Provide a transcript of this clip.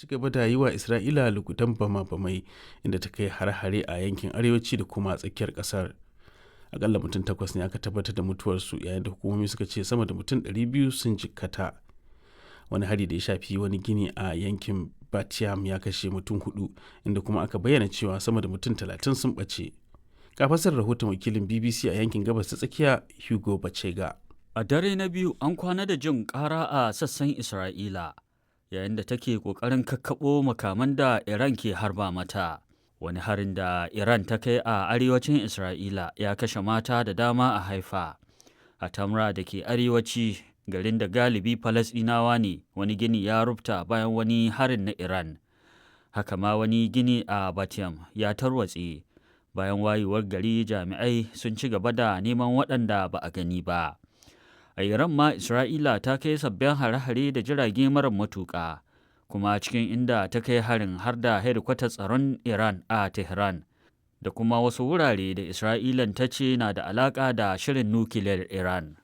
ci gaba da yi wa Isra'ila lugudan bama-bamai inda ta kai hare-hare a yankin arewaci da kuma tsakiyar ƙasar. Akalla mutum 8 ne aka tabbatar da mutuwarsu, yayin da hukumomi suka ce sama da mutum 200 sun jikkata. Wani hari da ya shafi wani gini a yankin Bat-Yam ya kashe mutum 4, inda kuma aka bayyana cewa sama da mutum 30 sun ɓace. Ga fassarar rahoton wakilin BBC a yankin gabas ta tsakiya Hugo Bachega. A dare na biyu an kwana da jin ƙara a sassan Isra'ila, yayin da take ƙoƙarin kakkaɓo makaman da Iran ke harba mata. Wani harin da Iran ta kai a arewacin Isra'ila ya kashe mata da dama a Haifa. A Tamra da ke arewaci, garin da galibi Falasɗinawa ne, wani gini ya rufta bayan wani harin na Iran. Haka ma wani gini a Bat-Yam ya tarwatse. Bayan wayewar gari, jami'ai sun ci gaba da neman waɗanda ba a gani ba. A Iran ma Isra'ila ta kai sabbin hare-hare da jirage marar matuƙa, kuma cikin inda ta kai harin har da hedikwatar tsaron Iran a Tehran, da kuma wasu wurare da Isra'ilan ta ce na da alaƙa da shirin nukiliyar Iran.